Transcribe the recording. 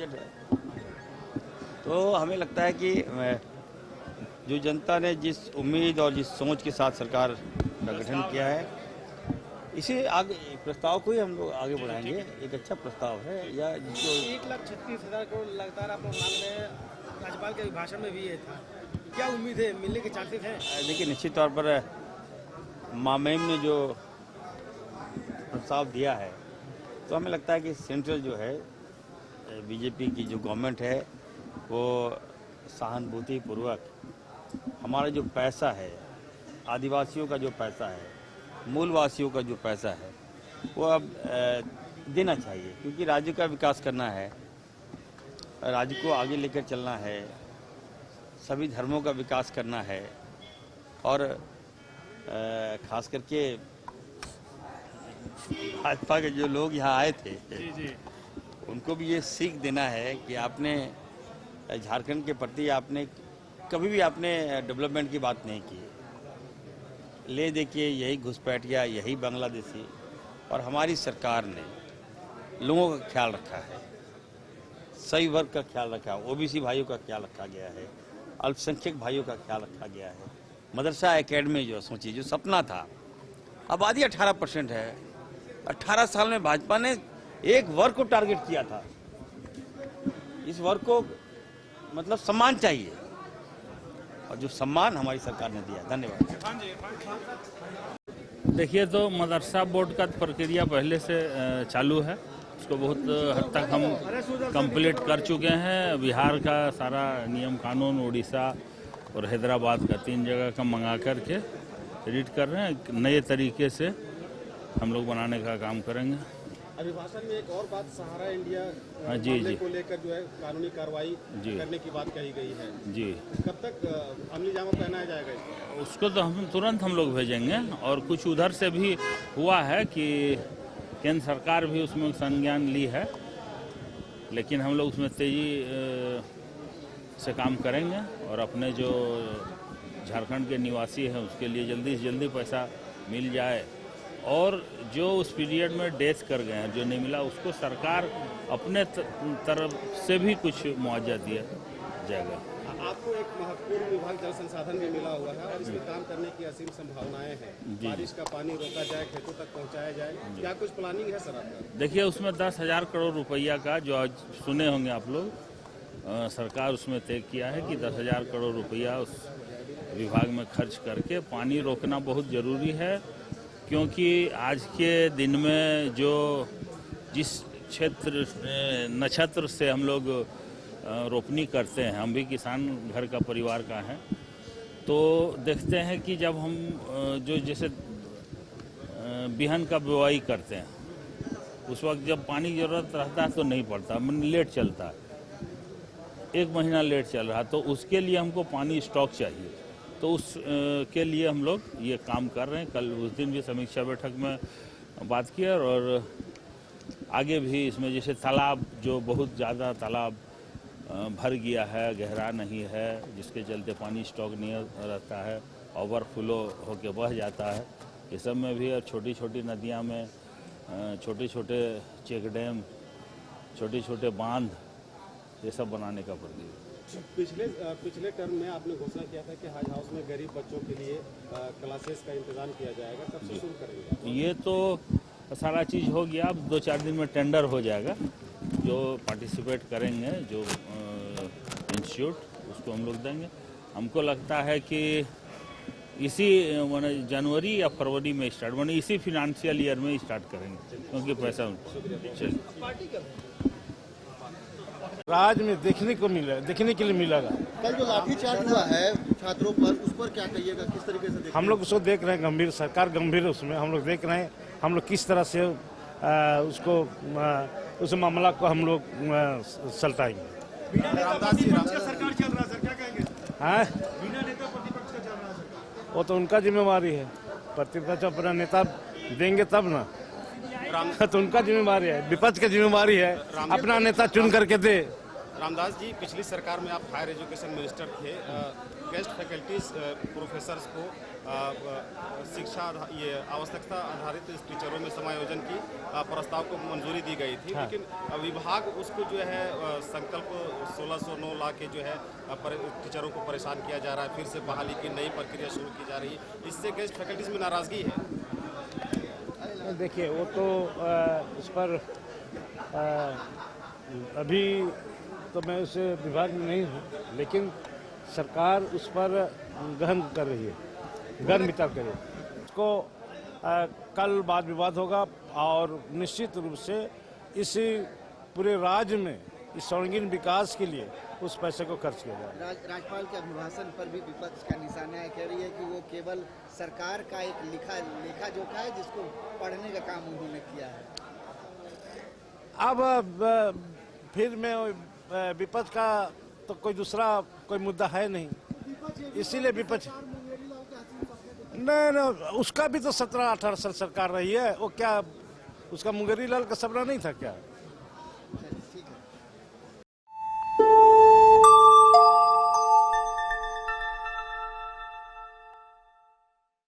Target है। तो हमें लगता है कि जो जनता ने जिस उम्मीद और जिस सोच के साथ सरकार का गठन किया है, इसी आगे प्रस्ताव को ही हम लोग आगे बढ़ाएंगे। एक अच्छा प्रस्ताव है। या जो 1,36,000 करोड़ लगातार आप लोग मांग रहे हैं, राज्यपाल के अभिभाषण में भी ये था, क्या उम्मीद है मिलने के चांसेस हैं? देखिए, निश्चित तौर पर मामेम ने जो प्रस्ताव दिया है, तो हमें लगता है कि सेंट्रल जो है बीजेपी की जो गवर्नमेंट है वो सहानुभूति पूर्वक हमारा जो पैसा है, आदिवासियों का जो पैसा है, मूलवासियों का जो पैसा है, वो अब देना चाहिए। क्योंकि राज्य का विकास करना है, राज्य को आगे लेकर चलना है, सभी धर्मों का विकास करना है और खास करके भाजपा के जो लोग यहाँ आए थे उनको भी ये सीख देना है कि आपने झारखंड के प्रति आपने कभी भी आपने डेवलपमेंट की बात नहीं की। ले देखिए, यही घुसपैठिया, यही बांग्लादेशी, और हमारी सरकार ने लोगों का ख्याल रखा है, सही वर्ग का ख्याल रखा है, ओबीसी भाइयों का ख्याल रखा गया है, अल्पसंख्यक भाइयों का ख्याल रखा गया है। मदरसा एकेडमी जो सोचिए, जो सपना था, आबादी 18% है। 18 साल में भाजपा ने एक वर्ग को टारगेट किया था। इस वर्ग को मतलब सम्मान चाहिए, और जो सम्मान हमारी सरकार ने दिया। धन्यवाद। देखिए, तो मदरसा बोर्ड का प्रक्रिया पहले से चालू है, उसको बहुत हद तक हम कंप्लीट कर चुके हैं। बिहार का सारा नियम कानून, उड़ीसा और हैदराबाद का 3 जगह का मंगा करके एडिट कर रहे हैं। नए तरीके से हम लोग बनाने का काम करेंगे। अभिभाषण में एक और बात, सहारा इंडिया जी को लेकर जो है कानूनी कार्रवाई करने की बात कही गई है जी। कब तक अमली जामा पहनाया जाएगा इसको? उसको तो तुरंत हम लोग भेजेंगे। और कुछ उधर से भी हुआ है कि केंद्र सरकार भी उसमें संज्ञान ली है, लेकिन हम लोग उसमें तेजी से काम करेंगे और अपने जो झारखंड के निवासी हैं उसके लिए जल्दी से जल्दी पैसा मिल जाए। और जो उस पीरियड में डेथ कर गए हैं, जो नहीं मिला, उसको सरकार अपने तरफ से भी कुछ मुआवजा दिया जाएगा। आपको एक महत्वपूर्ण विभाग जल संसाधन में मिला हुआ है और इसमें काम करने की असीम संभावनाएं हैं। बारिश का पानी रोका जाए, खेतों तक पहुंचाया जाए, क्या कुछ प्लानिंग है सर आपका? देखिए, उसमें 10,000 करोड़ रुपया का, जो आज सुने होंगे आप लोग, सरकार उसमें तय किया है कि 10,000 करोड़ रुपया उस विभाग में खर्च करके पानी रोकना बहुत ज़रूरी है। क्योंकि आज के दिन में जो जिस क्षेत्र नक्षत्र से हम लोग रोपनी करते हैं, हम भी किसान घर का परिवार का है, तो देखते हैं कि जब हम जो जैसे बिहन का बुआई करते हैं, उस वक्त जब पानी की ज़रूरत रहता है तो नहीं पड़ता, लेट चलता है, 1 महीना लेट चल रहा, तो उसके लिए हमको पानी स्टॉक चाहिए। तो उस के लिए हम लोग ये काम कर रहे हैं। कल उस दिन भी समीक्षा बैठक में बात की और आगे भी इसमें जैसे तालाब, जो बहुत ज़्यादा तालाब भर गया है, गहरा नहीं है, जिसके चलते पानी स्टॉक नहीं रहता है, ओवरफ्लो होके बह जाता है, ये सब में भी, और छोटी छोटी नदियाँ में छोटे छोटे चेक डैम, छोटे छोटे बांध, ये सब बनाने का प्रक्रिया। पिछले टर्म में आपने घोषणा किया था कि हज हाउस में गरीब बच्चों के लिए क्लासेस का इंतजाम किया जाएगा, कब से शुरू करेंगे? ये तो सारा चीज़ हो गया, अब 2-4 दिन में टेंडर हो जाएगा। जो पार्टिसिपेट करेंगे, जो इंस्टीट्यूट, उसको हम लोग देंगे। हमको लगता है कि इसी माने जनवरी या फरवरी में स्टार्ट, माने इसी फिनेंशियल ईयर में स्टार्ट करेंगे, क्योंकि पैसा चलिए राज्य में देखने के लिए मिलेगा। कल जो लाठीचार्ज हुआ है छात्रों पर, उस पर क्या कहिएगा, किस तरीके से हम लोग उसको देख रहे हैं, गंभीर, सरकार गंभीर है उसमें। हम लोग देख रहे हैं हम लोग किस तरह से उस मामला को हम लोग सलटाएंगे। सरकार चल रहा है सर, क्या कहेंगे? हाँ, बिना नेता प्रतिपक्ष का चल रहा है सर। वो तो उनका जिम्मेवारी है। प्रतिपक्ष अपना नेता देंगे तब ना, तो उनका जिम्मेवारी है। विपक्ष की जिम्मेवारी है अपना नेता चुन करके दे। रामदास जी, पिछली सरकार में आप हायर एजुकेशन मिनिस्टर थे। गेस्ट फैकल्टीज प्रोफेसर्स को शिक्षा ये आवश्यकता आधारित टीचरों में समायोजन की प्रस्ताव को मंजूरी दी गई थी, लेकिन विभाग उसको जो है संकल्प 1609 ला के जो है टीचरों को परेशान किया जा रहा है। फिर से बहाली की नई प्रक्रिया शुरू की जा रही है। इससे गेस्ट फैकल्टीज में नाराजगी है। देखिए, वो तो उस पर अभी तो मैं उस विभाग में नहीं हूँ, लेकिन सरकार उस पर गहन कर रही है, गहन विचार कर रही है। उसको कल वाद विवाद होगा और निश्चित रूप से इस पूरे राज्य में इस सर्वांगीण विकास के लिए उस पैसे को खर्च किया जाएगा। राज्यपाल के अभिभाषण पर भी विपक्ष का निशाना है, कह रही है कि वो केवल सरकार का एक लेखा जोखा है जिसको पढ़ने का काम उन्होंने किया है। अब फिर में विपक्ष का तो कोई दूसरा कोई मुद्दा है नहीं, इसीलिए विपक्ष नहीं, उसका भी तो 17-18 साल सरकार रही है। वो क्या उसका मुंगेरी लाल का सपना नहीं था क्या?